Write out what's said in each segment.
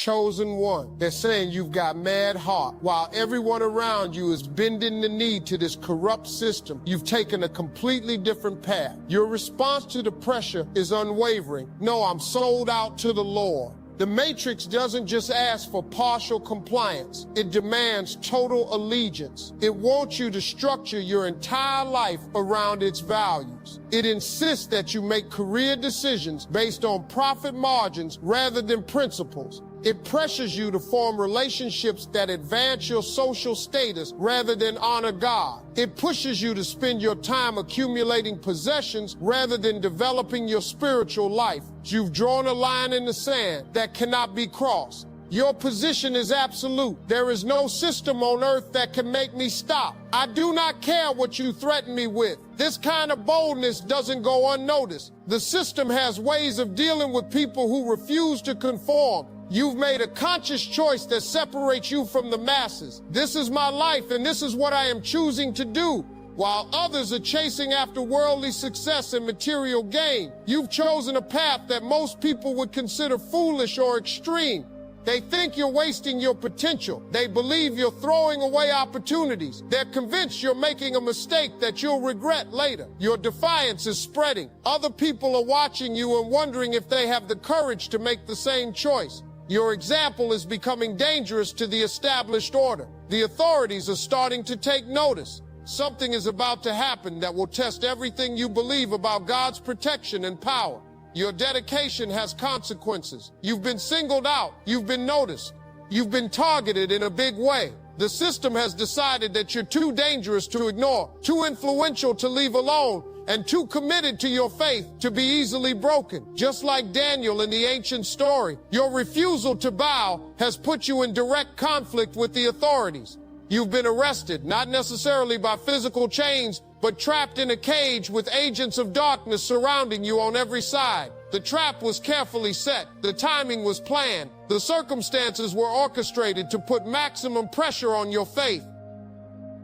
chosen one. They're saying you've got mad heart. While everyone around you is bending the knee to this corrupt system, you've taken a completely different path. Your response to the pressure is unwavering. No, I'm sold out to the Lord. The Matrix doesn't just ask for partial compliance. It demands total allegiance. It wants you to structure your entire life around its values. It insists that you make career decisions based on profit margins rather than principles. It pressures you to form relationships that advance your social status rather than honor God. It pushes you to spend your time accumulating possessions rather than developing your spiritual life. You've drawn a line in the sand that cannot be crossed. Your position is absolute. There is no system on earth that can make me stop. I do not care what you threaten me with. This kind of boldness doesn't go unnoticed. The system has ways of dealing with people who refuse to conform. You've made a conscious choice that separates you from the masses. This is my life, and this is what I am choosing to do. While others are chasing after worldly success and material gain, you've chosen a path that most people would consider foolish or extreme. They think you're wasting your potential. They believe you're throwing away opportunities. They're convinced you're making a mistake that you'll regret later. Your defiance is spreading. Other people are watching you and wondering if they have the courage to make the same choice. Your example is becoming dangerous to the established order. The authorities are starting to take notice. Something is about to happen that will test everything you believe about God's protection and power. Your dedication has consequences. You've been singled out. You've been noticed. You've been targeted in a big way. The system has decided that you're too dangerous to ignore, too influential to leave alone, and too committed to your faith to be easily broken. Just like Daniel in the ancient story, your refusal to bow has put you in direct conflict with the authorities. You've been arrested, not necessarily by physical chains, but trapped in a cage with agents of darkness surrounding you on every side. The trap was carefully set. The timing was planned. The circumstances were orchestrated to put maximum pressure on your faith.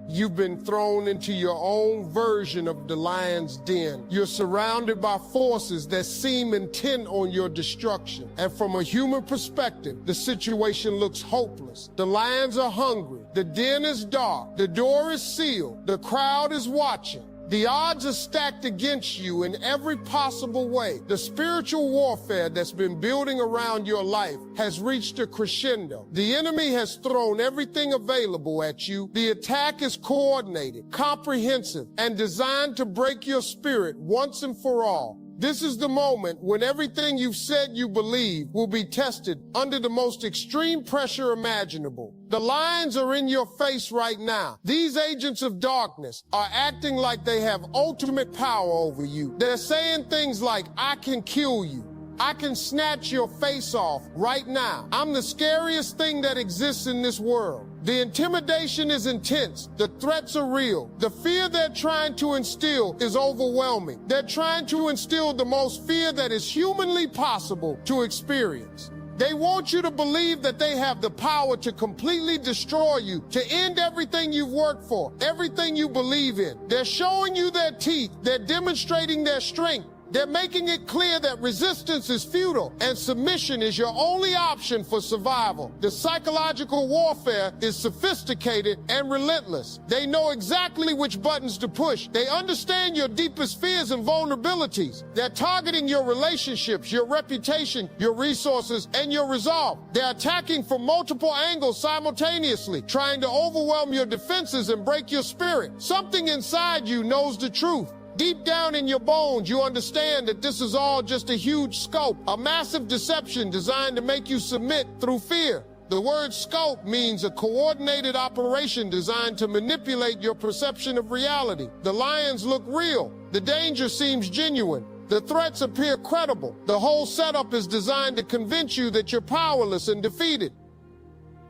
You've been thrown into your own version of the lion's den. You're surrounded by forces that seem intent on your destruction. And from a human perspective, the situation looks hopeless. The lions are hungry. The den is dark. The door is sealed. The crowd is watching. The odds are stacked against you in every possible way. The spiritual warfare that's been building around your life has reached a crescendo. The enemy has thrown everything available at you. The attack is coordinated, comprehensive, and designed to break your spirit once and for all. This is the moment when everything you've said you believe will be tested under the most extreme pressure imaginable. The lions are in your face right now. These agents of darkness are acting like they have ultimate power over you. They're saying things like, I can kill you. I can snatch your face off right now. I'm the scariest thing that exists in this world. The intimidation is intense. The threats are real. The fear they're trying to instill is overwhelming. They're trying to instill the most fear that is humanly possible to experience. They want you to believe that they have the power to completely destroy you, to end everything you've worked for, everything you believe in. They're showing you their teeth. They're demonstrating their strength. They're making it clear that resistance is futile and submission is your only option for survival. The psychological warfare is sophisticated and relentless. They know exactly which buttons to push. They understand your deepest fears and vulnerabilities. They're targeting your relationships, your reputation, your resources, and your resolve. They're attacking from multiple angles simultaneously, trying to overwhelm your defenses and break your spirit. Something inside you knows the truth. Deep down in your bones, you understand that this is all just a huge scope, a massive deception designed to make you submit through fear. The word scope means a coordinated operation designed to manipulate your perception of reality. The lions look real. The danger seems genuine. The threats appear credible. The whole setup is designed to convince you that you're powerless and defeated.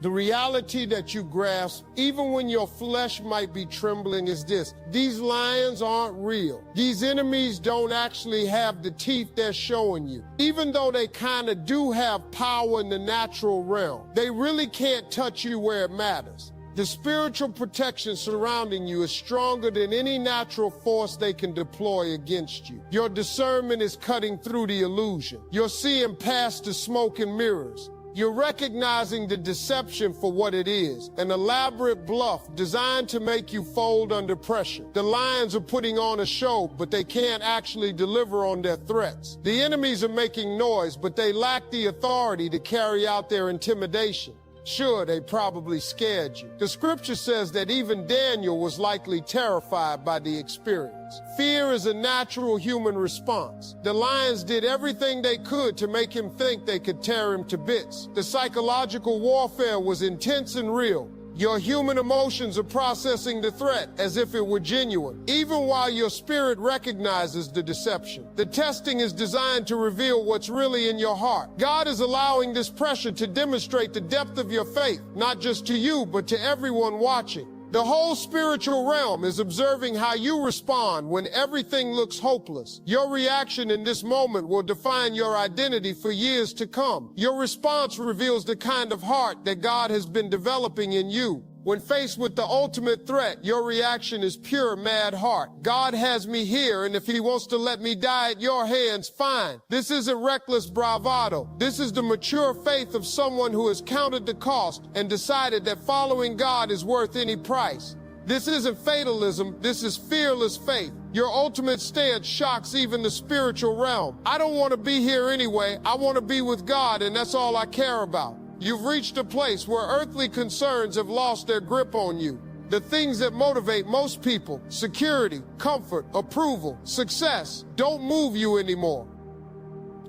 The reality that you grasp, even when your flesh might be trembling, is this: these lions aren't real. These enemies don't actually have the teeth they're showing you. Even though they kind of do have power in the natural realm, they really can't touch you where it matters. The spiritual protection surrounding you is stronger than any natural force they can deploy against you. Your discernment is cutting through the illusion. You're seeing past the smoke and mirrors. You're recognizing the deception for what it is, an elaborate bluff designed to make you fold under pressure. The lions are putting on a show, but they can't actually deliver on their threats. The enemies are making noise, but they lack the authority to carry out their intimidation. Sure, they probably scared you. The scripture says that even Daniel was likely terrified by the experience. Fear is a natural human response. The lions did everything they could to make him think they could tear him to bits. The psychological warfare was intense and real. Your human emotions are processing the threat as if it were genuine, even while your spirit recognizes the deception. The testing is designed to reveal what's really in your heart. God is allowing this pressure to demonstrate the depth of your faith, not just to you, but to everyone watching. The whole spiritual realm is observing how you respond when everything looks hopeless. Your reaction in this moment will define your identity for years to come. Your response reveals the kind of heart that God has been developing in you. When faced with the ultimate threat, your reaction is pure mad heart. God has me here, and if he wants to let me die at your hands, fine. This isn't reckless bravado. This is the mature faith of someone who has counted the cost and decided that following God is worth any price. This isn't fatalism, this is fearless faith. Your ultimate stance shocks even the spiritual realm. I don't want to be here anyway. I want to be with God, and that's all I care about. You've reached a place where earthly concerns have lost their grip on you. The things that motivate most people, security, comfort, approval, success, don't move you anymore.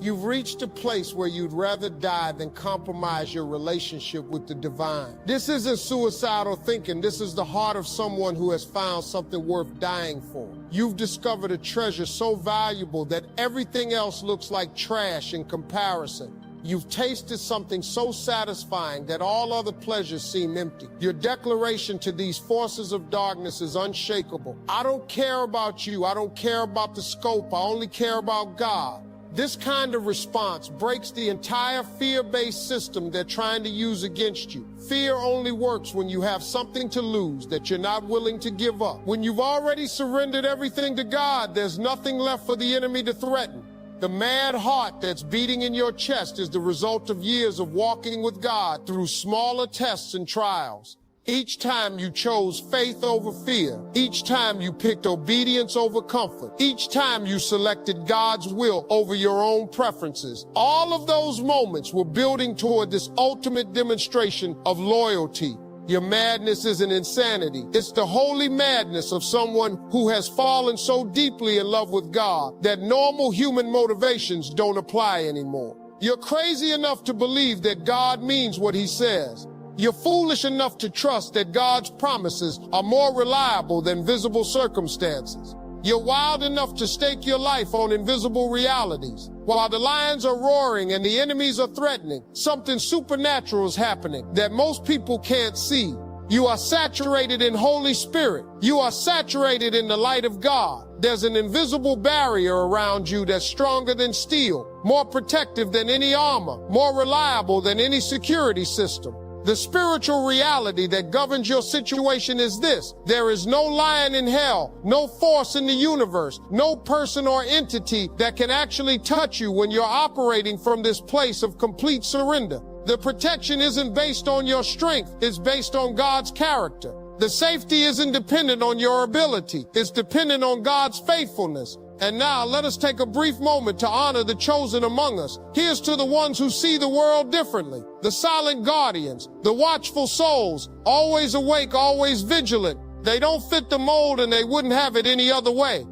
You've reached a place where you'd rather die than compromise your relationship with the divine. This isn't suicidal thinking. This is the heart of someone who has found something worth dying for. You've discovered a treasure so valuable that everything else looks like trash in comparison. You've tasted something so satisfying that all other pleasures seem empty. Your declaration to these forces of darkness is unshakable. I don't care about you. I don't care about the scope. I only care about God. This kind of response breaks the entire fear-based system they're trying to use against you. Fear only works when you have something to lose that you're not willing to give up. When you've already surrendered everything to God, there's nothing left for the enemy to threaten. The mad heart that's beating in your chest is the result of years of walking with God through smaller tests and trials. Each time you chose faith over fear, each time you picked obedience over comfort, each time you selected God's will over your own preferences, all of those moments were building toward this ultimate demonstration of loyalty. Your madness isn't insanity. It's the holy madness of someone who has fallen so deeply in love with God that normal human motivations don't apply anymore. You're crazy enough to believe that God means what he says. You're foolish enough to trust that God's promises are more reliable than visible circumstances. You're wild enough to stake your life on invisible realities. While the lions are roaring and the enemies are threatening, something supernatural is happening that most people can't see. You are saturated in Holy Spirit. You are saturated in the light of God. There's an invisible barrier around you that's stronger than steel, more protective than any armor, more reliable than any security system. The spiritual reality that governs your situation is this: there is no lion in hell, no force in the universe, no person or entity that can actually touch you when you're operating from this place of complete surrender. The protection isn't based on your strength, it's based on God's character. The safety isn't dependent on your ability, it's dependent on God's faithfulness. And now let us take a brief moment to honor the chosen among us. Here's to the ones who see the world differently, the silent guardians, the watchful souls, always awake, always vigilant. They don't fit the mold and they wouldn't have it any other way.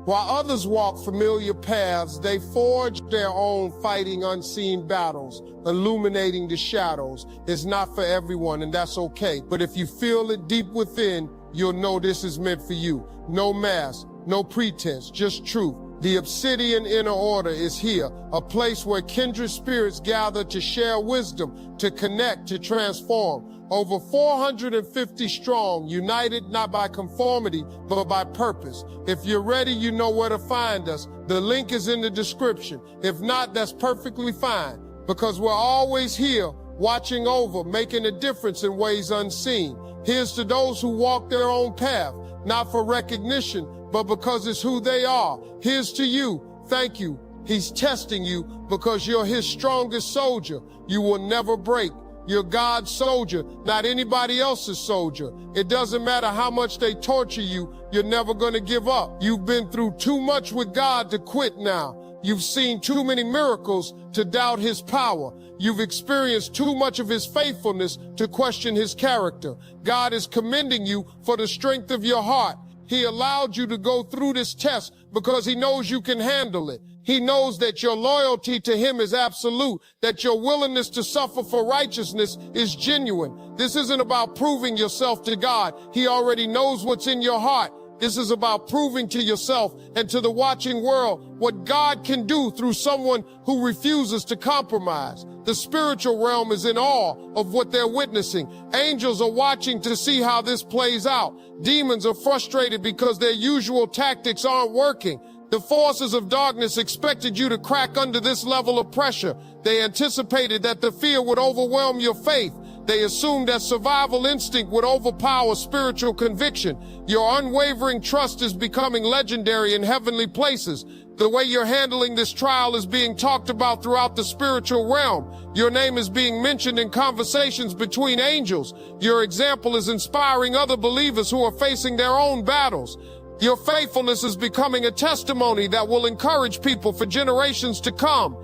While others walk familiar paths, they forge their own, fighting unseen battles, illuminating the shadows. It's not for everyone, and that's okay. But if you feel it deep within, you'll know this is meant for you. No mask, no pretense, just truth. The Obsidian Inner Order is here, a place where kindred spirits gather to share wisdom, to connect, to transform. Over 450 strong, united not by conformity, but by purpose. If you're ready, you know where to find us. The link is in the description. If not, that's perfectly fine, because we're always here, watching over, making a difference in ways unseen. Here's to those who walk their own path, not for recognition, but because it's who they are. Here's to you. Thank you. He's testing you because you're his strongest soldier. You will never break. You're God's soldier, not anybody else's soldier. It doesn't matter how much they torture you, you're never going to give up. You've been through too much with God to quit now. You've seen too many miracles to doubt his power. You've experienced too much of his faithfulness to question his character. God is commending you for the strength of your heart. He allowed you to go through this test because he knows you can handle it. He knows that your loyalty to him is absolute, that your willingness to suffer for righteousness is genuine. This isn't about proving yourself to God. He already knows what's in your heart. This is about proving to yourself and to the watching world what God can do through someone who refuses to compromise. The spiritual realm is in awe of what they're witnessing. Angels are watching to see how this plays out. Demons are frustrated because their usual tactics aren't working. The forces of darkness expected you to crack under this level of pressure. They anticipated that the fear would overwhelm your faith. They assumed that survival instinct would overpower spiritual conviction. Your unwavering trust is becoming legendary in heavenly places. The way you're handling this trial is being talked about throughout the spiritual realm. Your name is being mentioned in conversations between angels. Your example is inspiring other believers who are facing their own battles. Your faithfulness is becoming a testimony that will encourage people for generations to come.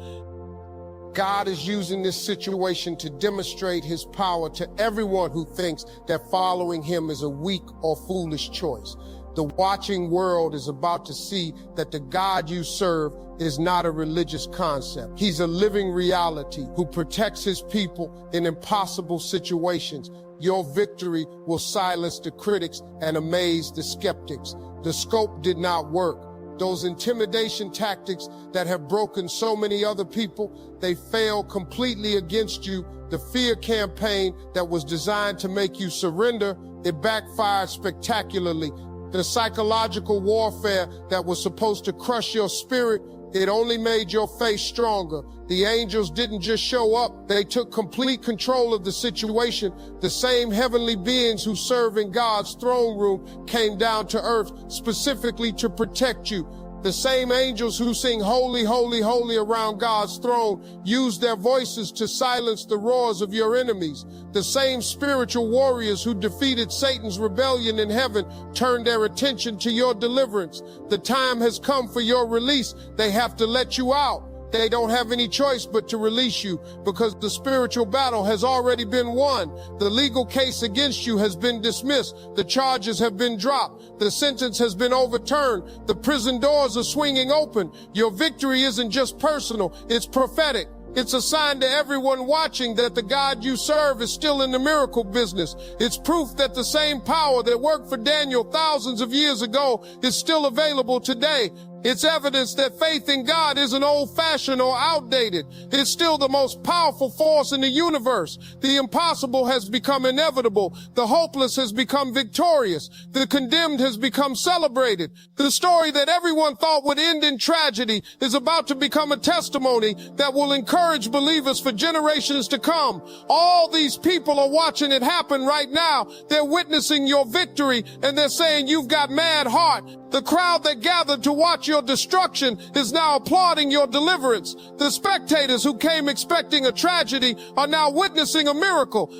God is using this situation to demonstrate his power to everyone who thinks that following him is a weak or foolish choice. The watching world is about to see that the God you serve is not a religious concept. He's a living reality who protects his people in impossible situations. Your victory will silence the critics and amaze the skeptics. The scope did not work. Those intimidation tactics that have broken so many other people, they failed completely against you. The fear campaign that was designed to make you surrender, it backfired spectacularly. The psychological warfare that was supposed to crush your spirit, it only made your faith stronger. The angels didn't just show up, they took complete control of the situation. The same heavenly beings who serve in God's throne room came down to earth specifically to protect you. The same angels who sing holy, holy, holy around God's throne use their voices to silence the roars of your enemies. The same spiritual warriors who defeated Satan's rebellion in heaven turned their attention to your deliverance. The time has come for your release. They have to let you out. They don't have any choice but to release you because the spiritual battle has already been won. The legal case against you has been dismissed. The charges have been dropped. The sentence has been overturned. The prison doors are swinging open. Your victory isn't just personal, it's prophetic. It's a sign to everyone watching that the God you serve is still in the miracle business. It's proof that the same power that worked for Daniel thousands of years ago is still available today. It's evidence that faith in God isn't old-fashioned or outdated. It's still the most powerful force in the universe. The impossible has become inevitable. The hopeless has become victorious. The condemned has become celebrated. The story that everyone thought would end in tragedy is about to become a testimony that will encourage believers for generations to come. All these people are watching it happen right now. They're witnessing your victory, and they're saying you've got mad heart. The crowd that gathered to watch your destruction is now applauding your deliverance. The spectators who came expecting a tragedy are now witnessing a miracle.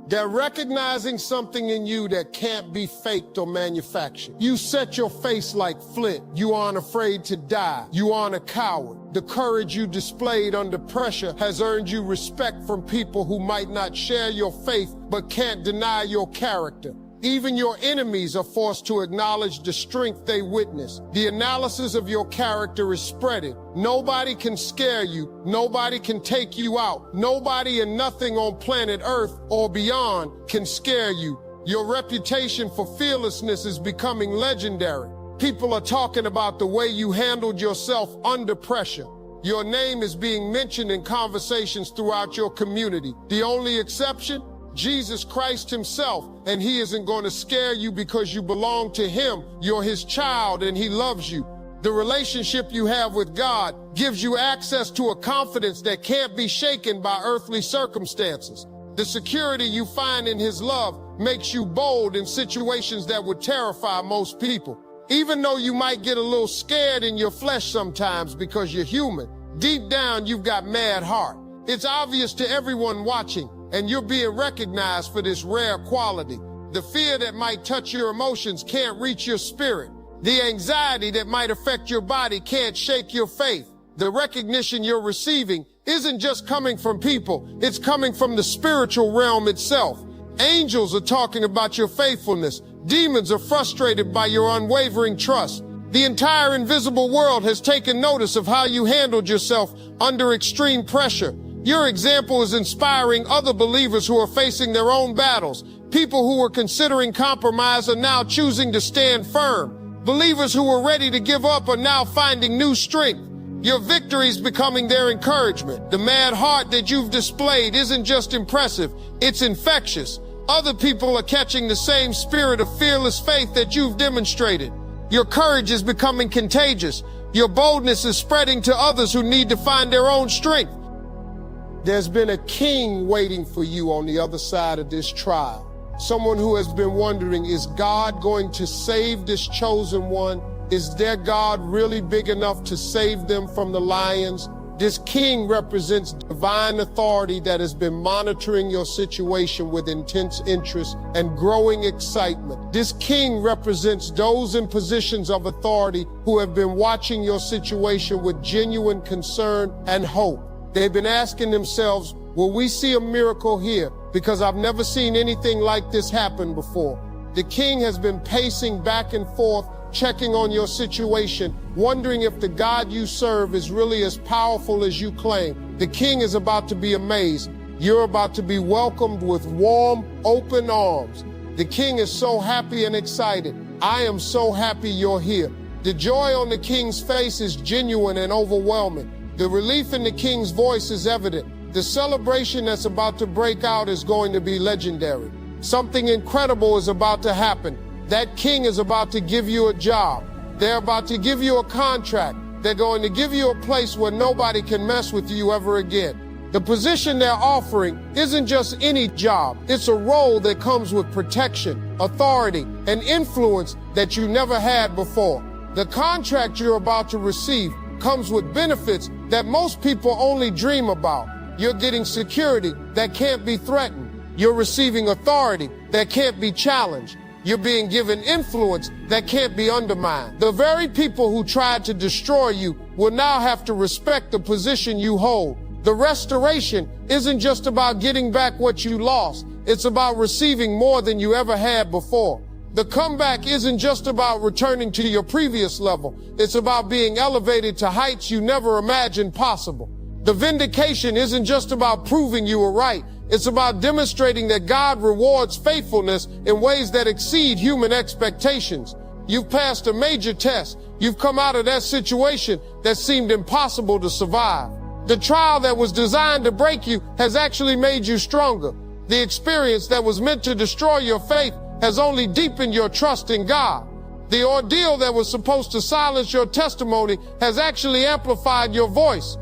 They're recognizing something in you that can't be faked or manufactured. You set your face like flint. You aren't afraid to die. You aren't a coward. The courage you displayed under pressure has earned you respect from people who might not share your faith but can't deny your character. Even your enemies are forced to acknowledge the strength they witness. The analysis of your character is spreading. Nobody can scare you. Nobody can take you out. Nobody and nothing on planet Earth or beyond can scare you. Your reputation for fearlessness is becoming legendary. People are talking about the way you handled yourself under pressure. Your name is being mentioned in conversations throughout your community. The only exception? Jesus Christ himself, and he isn't going to scare you because you belong to him. You're his child and he loves you. The relationship you have with God gives you access to a confidence that can't be shaken by earthly circumstances. The security you find in his love makes you bold in situations that would terrify most people. Even though you might get a little scared in your flesh sometimes because you're human, deep down you've got mad heart. It's obvious to everyone watching, and you're being recognized for this rare quality. The fear that might touch your emotions can't reach your spirit. The anxiety that might affect your body can't shake your faith. The recognition you're receiving isn't just coming from people, it's coming from the spiritual realm itself. Angels are talking about your faithfulness. Demons are frustrated by your unwavering trust. The entire invisible world has taken notice of how you handled yourself under extreme pressure. Your example is inspiring other believers who are facing their own battles. People who were considering compromise are now choosing to stand firm. Believers who were ready to give up are now finding new strength. Your victory is becoming their encouragement. The mad heart that you've displayed isn't just impressive, it's infectious. Other people are catching the same spirit of fearless faith that you've demonstrated. Your courage is becoming contagious. Your boldness is spreading to others who need to find their own strength. There's been a king waiting for you on the other side of this trial. Someone who has been wondering, is God going to save this chosen one? Is their God really big enough to save them from the lions? This king represents divine authority that has been monitoring your situation with intense interest and growing excitement. This king represents those in positions of authority who have been watching your situation with genuine concern and hope. They've been asking themselves, will we see a miracle here? Because I've never seen anything like this happen before. The king has been pacing back and forth, checking on your situation, wondering if the God you serve is really as powerful as you claim. The king is about to be amazed. You're about to be welcomed with warm, open arms. The king is so happy and excited. I am so happy you're here. The joy on the king's face is genuine and overwhelming. The relief in the king's voice is evident. The celebration that's about to break out is going to be legendary. Something incredible is about to happen. That king is about to give you a job. They're about to give you a contract. They're going to give you a place where nobody can mess with you ever again. The position they're offering isn't just any job. It's a role that comes with protection, authority, and influence that you never had before. The contract you're about to receive comes with benefits that most people only dream about. You're getting security that can't be threatened. You're receiving authority that can't be challenged. You're being given influence that can't be undermined. The very people who tried to destroy you will now have to respect the position you hold. The restoration isn't just about getting back what you lost. It's about receiving more than you ever had before. The comeback isn't just about returning to your previous level. It's about being elevated to heights you never imagined possible. The vindication isn't just about proving you were right. It's about demonstrating that God rewards faithfulness in ways that exceed human expectations. You've passed a major test. You've come out of that situation that seemed impossible to survive. The trial that was designed to break you has actually made you stronger. The experience that was meant to destroy your faith has only deepened your trust in God. The ordeal that was supposed to silence your testimony has actually amplified your voice.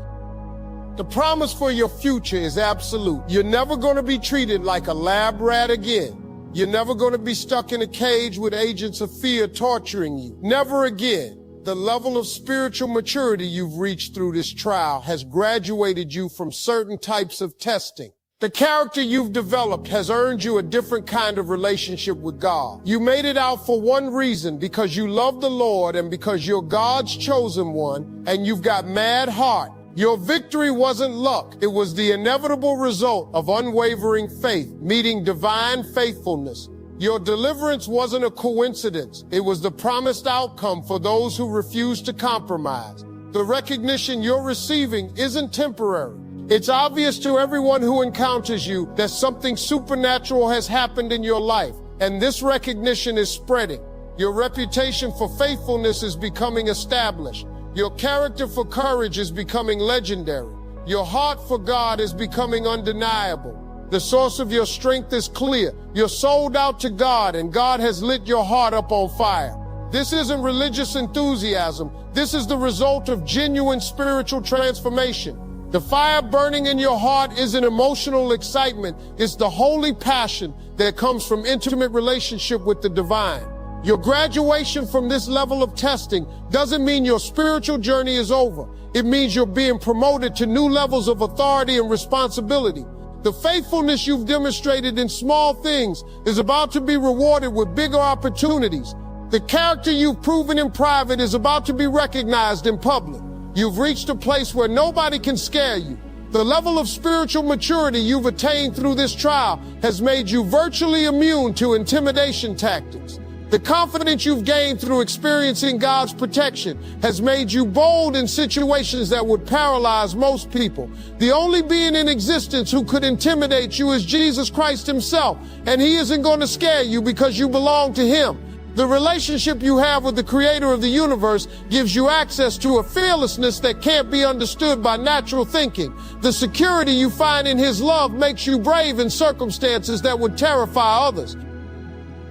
The promise for your future is absolute. You're never going to be treated like a lab rat again. You're never going to be stuck in a cage with agents of fear torturing you. Never again. The level of spiritual maturity you've reached through this trial has graduated you from certain types of testing. The character you've developed has earned you a different kind of relationship with God. You made it out for one reason, because you love the Lord and because you're God's chosen one, and you've got mad heart. Your victory wasn't luck. It was the inevitable result of unwavering faith, meeting divine faithfulness. Your deliverance wasn't a coincidence. It was the promised outcome for those who refuse to compromise. The recognition you're receiving isn't temporary. It's obvious to everyone who encounters you that something supernatural has happened in your life, and this recognition is spreading. Your reputation for faithfulness is becoming established. Your character for courage is becoming legendary. Your heart for God is becoming undeniable. The source of your strength is clear. You're sold out to God, and God has lit your heart up on fire. This isn't religious enthusiasm. This is the result of genuine spiritual transformation. The fire burning in your heart isn't emotional excitement. It's the holy passion that comes from intimate relationship with the divine. Your graduation from this level of testing doesn't mean your spiritual journey is over. It means you're being promoted to new levels of authority and responsibility. The faithfulness you've demonstrated in small things is about to be rewarded with bigger opportunities. The character you've proven in private is about to be recognized in public. You've reached a place where nobody can scare you. The level of spiritual maturity you've attained through this trial has made you virtually immune to intimidation tactics. The confidence you've gained through experiencing God's protection has made you bold in situations that would paralyze most people. The only being in existence who could intimidate you is Jesus Christ himself, and he isn't going to scare you because you belong to him. The relationship you have with the creator of the universe gives you access to a fearlessness that can't be understood by natural thinking. The security you find in his love makes you brave in circumstances that would terrify others.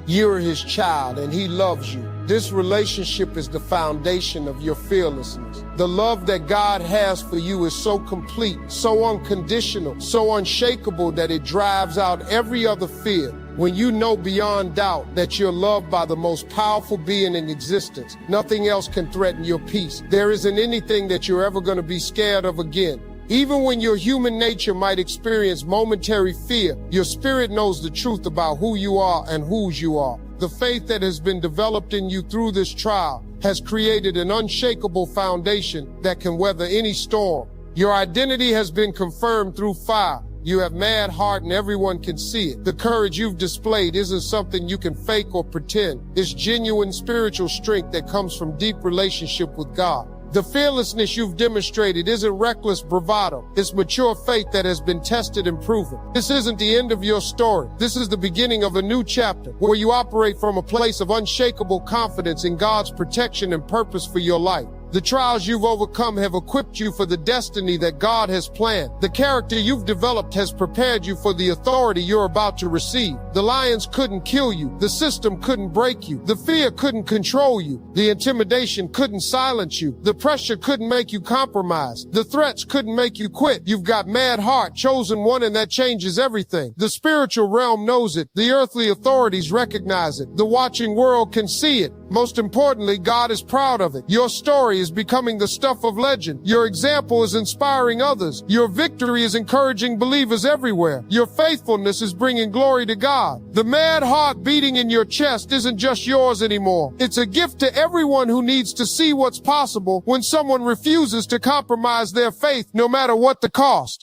You're his child and he loves you. This relationship is the foundation of your fearlessness. The love that God has for you is so complete, so unconditional, so unshakable that it drives out every other fear. When you know beyond doubt that you're loved by the most powerful being in existence, nothing else can threaten your peace. There isn't anything that you're ever going to be scared of again. Even when your human nature might experience momentary fear, your spirit knows the truth about who you are and whose you are. The faith that has been developed in you through this trial has created an unshakable foundation that can weather any storm. Your identity has been confirmed through fire. You have mad heart and everyone can see it. The courage you've displayed isn't something you can fake or pretend. It's genuine spiritual strength that comes from deep relationship with God. The fearlessness you've demonstrated isn't reckless bravado. It's mature faith that has been tested and proven. This isn't the end of your story. This is the beginning of a new chapter where you operate from a place of unshakable confidence in God's protection and purpose for your life. The trials you've overcome have equipped you for the destiny that God has planned. The character you've developed has prepared you for the authority you're about to receive. The lions couldn't kill you. The system couldn't break you. The fear couldn't control you. The intimidation couldn't silence you. The pressure couldn't make you compromise. The threats couldn't make you quit. You've got mad heart, chosen one, and that changes everything. The spiritual realm knows it. The earthly authorities recognize it. The watching world can see it. Most importantly, God is proud of it. Your story is becoming the stuff of legend. Your example is inspiring others. Your victory is encouraging believers everywhere. Your faithfulness is bringing glory to God. The mad heart beating in your chest isn't just yours anymore. It's a gift to everyone who needs to see what's possible when someone refuses to compromise their faith, no matter what the cost.